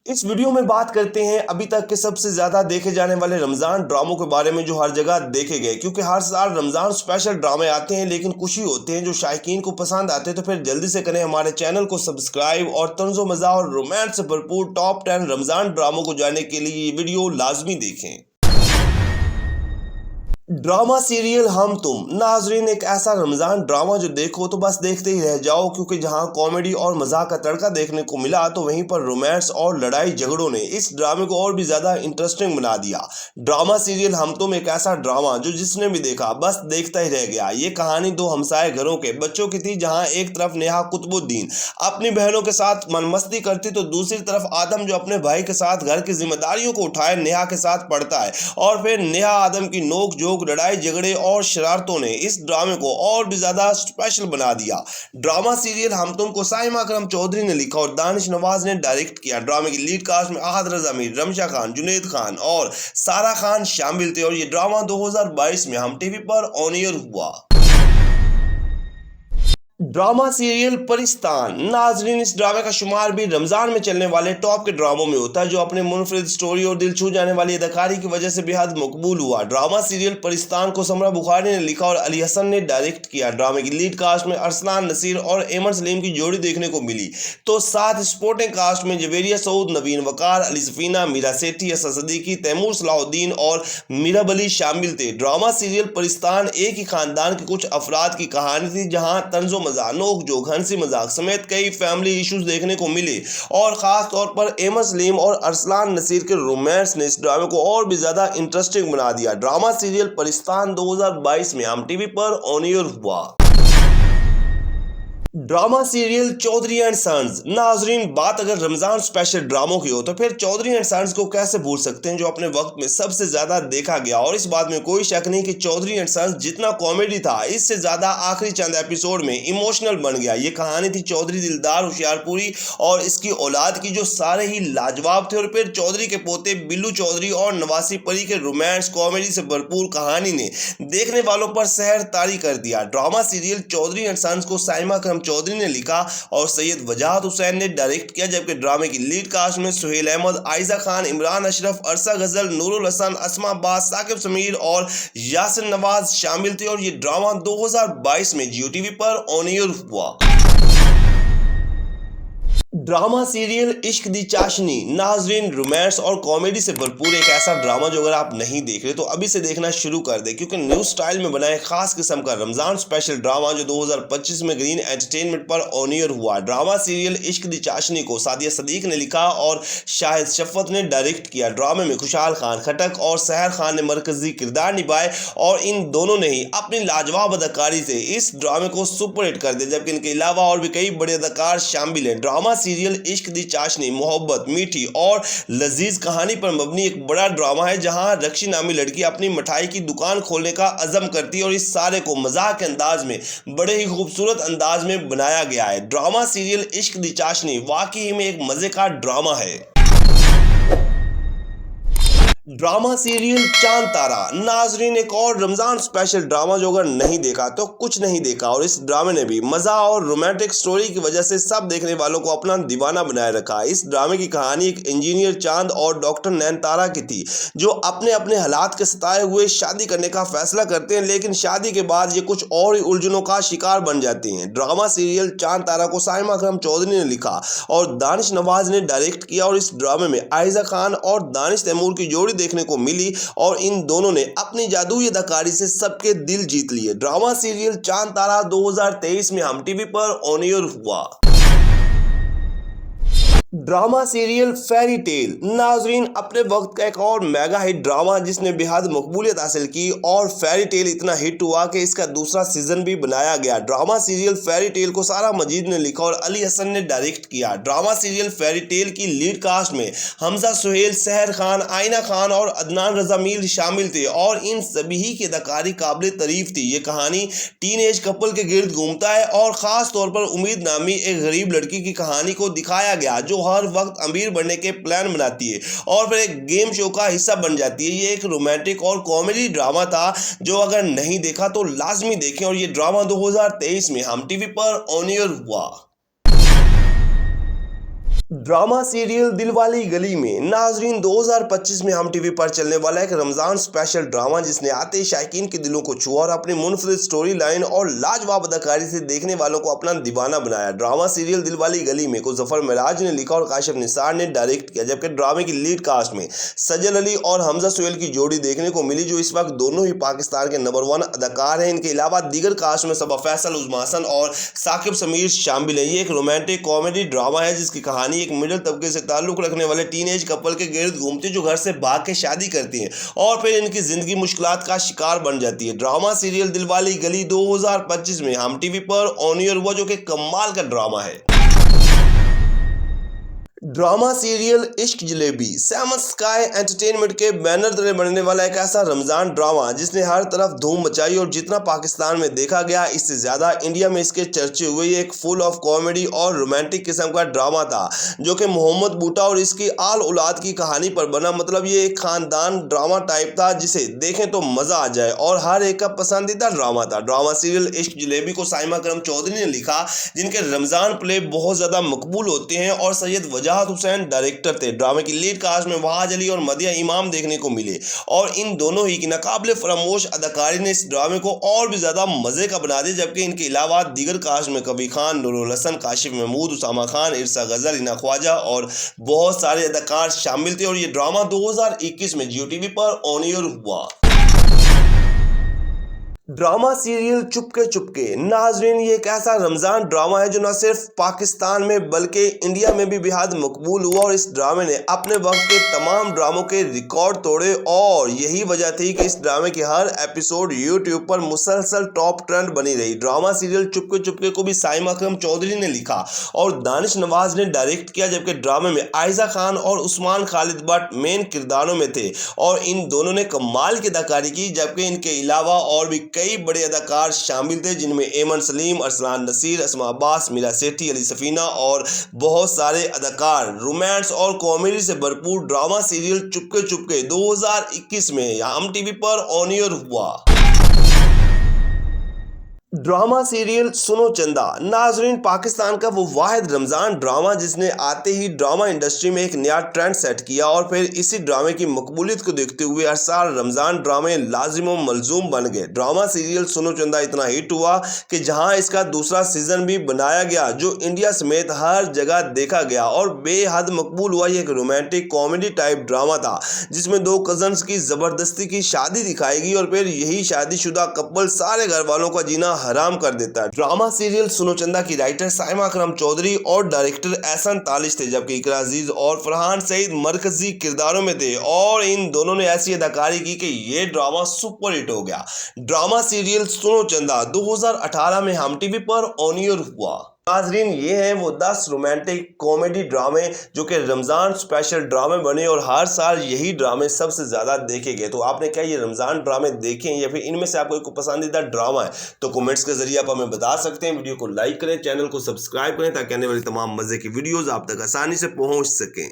इस वीडियो में बात करते हैं अभी तक के सबसे ज्यादा देखे जाने वाले रमजान ड्रामों के बारे में जो हर जगह देखे गए, क्योंकि हर साल रमजान स्पेशल ड्रामे आते हैं लेकिन कुछ ही होते हैं जो शायकीन को पसंद आते हैं। तो फिर जल्दी से करें हमारे चैनल को सब्सक्राइब और तंजो मज़ा और रोमांस से भरपूर टॉप 10 रमजान ड्रामों को जानने के लिए ये वीडियो लाजमी देखें। ड्रामा सीरियल हम तुम नाजरीन एक ऐसा रमजान ड्रामा जो देखो तो बस देखते ही रह जाओ, क्योंकि जहां कॉमेडी और मजाक का तड़का देखने को मिला तो वहीं पर रोमांस और लड़ाई झगड़ों ने इस ड्रामे को और भी ज्यादा इंटरेस्टिंग बना दिया। ड्रामा सीरियल हम तुम एक ऐसा ड्रामा जो जिसने भी देखा बस देखता ही रह गया। ये कहानी दो हमसाए घरों के बच्चों की थी, जहाँ एक तरफ नेहा कुतुबुद्दीन अपनी बहनों के साथ मनमस्ती करती तो दूसरी तरफ आदम जो अपने भाई के साथ घर की जिम्मेदारियों को उठाए नेहा के साथ पढ़ता है। और फिर नेहा आदम की नोक जोक लड़ाई झगड़े और शरारतों ने इस ड्रामे को और भी ज्यादा स्पेशल बना दिया। ड्रामा सीरियल हम तुम को साइमा अकरम चौधरी ने लिखा और दानिश नवाज ने डायरेक्ट किया। ड्रामे की लीड कास्ट में अहद रजा मीर, रमशा खान, जुनैद खान और सारा खान शामिल थे और ये ड्रामा 2022 में हम टीवी पर ऑन एयर हुआ। ड्रामा सीरियल परिस्तान नाजरीन इस ड्रामे का शुमार भी रमजान में चलने वाले टॉप के ड्रामों में होता है, जो अपने मुनफरिद स्टोरी और दिल छू जाने वाली अदाकारी की वजह से बेहद मकबूल हुआ। ड्रामा सीरियल परिस्तान को समरा बुखारी ने लिखा और अली हसन ने डायरेक्ट किया। ड्रामे की लीड कास्ट में अरसलान नसीर और एमर सलीम की जोड़ी देखने को मिली, तो साथ स्पोर्टिंग कास्ट में जवेरिया सऊद, नवीन वकार, अली सफीना, मीरा सेठी, असद सदीकी, तैमूर सलाहुद्दीन और मीराब अली शामिल थे। ड्रामा सीरियल परिस्तान एक ही खानदान के कुछ अफराद की कहानी थी, जहां तंजो मजाक, नोक जोक, हंसी मजाक समेत कई फैमिली इश्यूज देखने को मिले और खास तौर पर एमर सलीम और अरसलान नसीर के रोमांस ने इस ड्रामे को और भी ज्यादा इंटरेस्टिंग बना दिया। ड्रामा सीरियल परिस्तान 2022 में हम टीवी पर ऑन एयर हुआ। Drama serial Chaudhry and sons Nazreen बात अगर रमजान स्पेशल ड्रामों की हो तो फिर चौधरी एंड सन्स को कैसे भूल सकते हैं, जो अपने वक्त में सबसे ज्यादा देखा गया। और इस बात में कोई शक नहीं कि चौधरी एंड सन्स जितना कॉमेडी था, इससे ज्यादा आखिरी चंद एपिसोड में इमोशनल बन गया। ये कहानी थी चौधरी दिलदार होशियारपुरी और इसकी औलाद की, जो सारे ही लाजवाब थे। और फिर चौधरी के पोते बिल्लू चौधरी और नवासी परी के रोमांस कॉमेडी से भरपूर कहानी ने देखने वालों पर सहर तारी कर दिया। Drama serial Chaudhry and sons को साइमा अकरम चौधरी ने लिखा और सैयद वजाहत हुसैन ने डायरेक्ट किया, जबकि ड्रामे की लीड कास्ट में सुहेल अहमद, आयजा खान, इमरान अशरफ, अरसा गजल, नूरुल हसन, अस्मा अब्बास, साकिब समीर और यासिर नवाज शामिल थे और ये ड्रामा 2022 में जियो टीवी पर ऑन एयर हुआ। ड्रामा सीरियल इश्क दी चाशनी नाजरीन रोमांस और कॉमेडी से भरपूर एक ऐसा ड्रामा जो अगर आप नहीं देख रहे तो अभी से देखना शुरू कर दे, क्योंकि न्यू स्टाइल में बना एक खास किस्म का रमजान स्पेशल ड्रामा जो 2025 में ग्रीन एंटरटेनमेंट पर ऑन एयर हुआ। ड्रामा सीरियल इश्क दी चाशनी को सादिया सदीक ने लिखा और शाहिद शफत ने डायरेक्ट किया। ड्रामे में खुशहाल खान खटक और सहर खान ने मरकजी किरदार निभाए और इन दोनों ने ही अपनी लाजवाब अदाकारी से इस ड्रामे को सुपर हिट कर दिया, जबकि इनके अलावा और भी कई बड़े अदाकार शामिल हैं। ड्रामा सीरियल इश्क दी चाशनी मोहब्बत, मीठी और लजीज कहानी पर मबनी एक बड़ा ड्रामा है, जहां रक्षी नामी लड़की अपनी मिठाई की दुकान खोलने का अज़म करती है और इस सारे को मजाक के अंदाज में बड़े ही खूबसूरत अंदाज में बनाया गया है। ड्रामा सीरियल इश्क दी चाशनी वाकई में एक मजे का ड्रामा है। ड्रामा सीरियल चांद तारा नाजरीन एक और रमजान स्पेशल ड्रामा जो अगर नहीं देखा तो कुछ नहीं देखा, और इस ड्रामे ने भी मजा और रोमांटिक स्टोरी की वजह से सब देखने वालों को अपना दीवाना बनाए रखा। इस ड्रामे की कहानी एक इंजीनियर चांद और डॉक्टर नैनतारा की थी, जो अपने अपने हालात के सताए हुए शादी करने का फैसला करते हैं, लेकिन शादी के बाद ये कुछ और ही उलझनों का शिकार बन जाते हैं। ड्रामा सीरियल चांद तारा को साइमा अकरम चौधरी ने लिखा और दानिश नवाज ने डायरेक्ट किया और इस ड्रामे में आयजा खान और दानिश तैमूर की जोड़ी देखने को मिली और इन दोनों ने अपनी जादुई अदाकारी से सबके दिल जीत लिए। ड्रामा सीरियल चांद तारा 2023 में हम टीवी पर ऑन एयर हुआ। ड्रामा सीरियल फेरी टेल नाजरीन अपने वक्त का एक और मेगा हिट ड्रामा जिसने बेहद मकबूलियत हासिल की और फेरी टेल इतना हिट हुआ कि इसका दूसरा सीजन भी बनाया गया। ड्रामा सीरियल फेरी टेल को सारा मजीद ने लिखा और अली हसन ने डायरेक्ट किया। ड्रामा सीरियल फेरी टेल की लीड कास्ट में हमजा सुहेल, सहर खान, आइना खान और अदनान रजा मीर शामिल थे और इन सभी की अदाकारी काबिल तारीफ थी। ये कहानी टीन एज कपल के गिर्द घूमता है और खास तौर पर उम्मीद नामी एक गरीब लड़की की कहानी को दिखाया गया, जो हर वक्त अमीर बनने के प्लान बनाती है और फिर एक गेम शो का हिस्सा बन जाती है। ये एक रोमांटिक और कॉमेडी ड्रामा था जो अगर नहीं देखा तो लाजमी देखें और ये ड्रामा 2023 में हम टीवी पर ऑन एयर हुआ। ड्रामा सीरियल दिलवाली गली में नाजरीन 2025 में हम टीवी पर चलने वाला एक रमजान स्पेशल ड्रामा जिसने आते ही शायकीन के दिलों को छुआ और अपनी मुनफरिद स्टोरी लाइन और लाजवाब अदाकारी से देखने वालों को अपना दीवाना बनाया। ड्रामा सीरियल दिलवाली गली में को जफर मेराज ने लिखा और काशिफ निसार ने डायरेक्ट किया, जबकि ड्रामे की लीड कास्ट में सजल अली और हमजा सोहेल की जोड़ी देखने को मिली, जो इस वक्त दोनों ही पाकिस्तान के नंबर 1 अदाकार हैं। इनके अलावा दीगर कास्ट में सबा फैसल, उज़मा हसन और साकिब समीर शामिल हैं। ये एक रोमांटिक कॉमेडी ड्रामा है जिसकी कहानी एक मिडिल तबके से ताल्लुक रखने वाले टीनेज कपल के गिर्द घूमती, जो घर से भाग के शादी करती हैं और फिर इनकी जिंदगी मुश्किलात का शिकार बन जाती है। ड्रामा सीरियल दिलवाली गली 2025 में हम टीवी पर ऑन एयर हुआ, जो कि कमाल का ड्रामा है। ड्रामा सीरियल इश्क जलेबी सेवन स्काई एंटरटेनमेंट के बैनर तले बनने वाला एक ऐसा रमजान ड्रामा जिसने हर तरफ धूम मचाई और जितना पाकिस्तान में देखा गया इससे ज्यादा इंडिया में इसके चर्चे हुए। एक फुल ऑफ कॉमेडी और रोमांटिक किस्म का ड्रामा था जो कि मोहम्मद बूटा और इसकी आल औलाद की कहानी पर बना। मतलब ये एक खानदान ड्रामा टाइप था जिसे देखें तो मजा आ जाए और हर एक का पसंदीदा ड्रामा था। ड्रामा सीरियल इश्क जलेबी को साइमा करम चौधरी ने लिखा, जिनके रमजान प्ले बहुत ज्यादा मकबूल होते हैं और सैयद वजाहत हुसैन डायरेक्टर थे। ड्रामे की लीड कास्ट में वहाज अली और मदिया इमाम देखने को मिले और इन दोनों ही की नाकाबिले फरामोश अदाकारी ने इस ड्रामे को और भी ज्यादा मजे का बना दिया। जबकि इनके अलावा दीगर कास्ट में कबीर खान, नूरुल हसन, काशिफ महमूद, उसामा खान, इरसा गजल, हिना ख्वाजा और बहुत सारे अदाकार शामिल थे। और ये ड्रामा 2021 में जियो टीवी पर ऑन एयर हुआ। ड्रामा सीरियल चुपके चुपके नाजरीन ये एक ऐसा रमजान ड्रामा है जो न सिर्फ पाकिस्तान में बल्कि इंडिया में भी बेहद मकबूल हुआ और इस ड्रामे ने अपने वक्त के तमाम ड्रामों के रिकॉर्ड तोड़े और यही वजह थी कि इस ड्रामे की हर एपिसोड यूट्यूब पर मुसलसल टॉप ट्रेंड बनी रही। ड्रामा सीरियल चुपके चुपके को भी साइमा अकरम चौधरी ने लिखा और दानिश नवाज ने डायरेक्ट किया, जबकि ड्रामे में आयजा खान और उस्मान खालिद भट्ट मेन किरदारों में थे और इन दोनों ने कमाल की अदाकारी की। जबकि इनके अलावा और भी कई बड़े अदाकार शामिल थे जिनमें एमन सलीम, अरसलान नसीर, असमा अब्बास, मीरा सेठी, अली सफीना और बहुत सारे अदाकार। रोमांस और कॉमेडी से भरपूर ड्रामा सीरियल चुपके चुपके 2021 में हम टीवी पर ऑन एयर हुआ। ड्रामा सीरियल सुनो चंदा नाजरीन पाकिस्तान का वो वाहिद रमजान ड्रामा जिसने आते ही ड्रामा इंडस्ट्री में एक नया ट्रेंड सेट किया और फिर इसी ड्रामे की मकबूलियत को देखते हुए हर साल रमजान ड्रामे लाजिम और मलजूम बन गए। ड्रामा सीरियल सुनो चंदा इतना हिट हुआ कि जहां इसका दूसरा सीजन भी बनाया गया, जो इंडिया समेत हर जगह देखा गया और बेहद मकबूल हुआ। ये एक रोमांटिक कॉमेडी टाइप ड्रामा था जिसमें दो कजन्स की जबरदस्ती की शादी दिखाई गई और फिर यही शादीशुदा कपल सारे घर वालों का जीना हराम कर देता है। ड्रामा सीरियल सुनो चंदा की राइटर साइमा अकरम चौधरी और डायरेक्टर एहसन तालिश थे, जबकि इकरा अजीज और फरहान सईद मरकजी किरदारों में थे और इन दोनों ने ऐसी अदाकारी की कि ये ड्रामा सुपर हिट हो गया। ड्रामा सीरियल सुनो चंदा 2018 में हम टीवी पर ऑन एयर हुआ। नाजरीन ये हैं वो 10 रोमांटिक कॉमेडी ड्रामे जो कि रमज़ान स्पेशल ड्रामे बने और हर साल यही ड्रामे सबसे ज़्यादा देखे गए। तो आपने क्या ये रमज़ान ड्रामे देखे हैं या फिर इनमें से आपको कोई पसंदीदा ड्रामा है तो कमेंट्स के जरिए आप हमें बता सकते हैं। वीडियो को लाइक करें, चैनल को सब्सक्राइब करें ताकि आने वाली तमाम मज़े की वीडियोज़ आप तक आसानी से पहुँच सकें।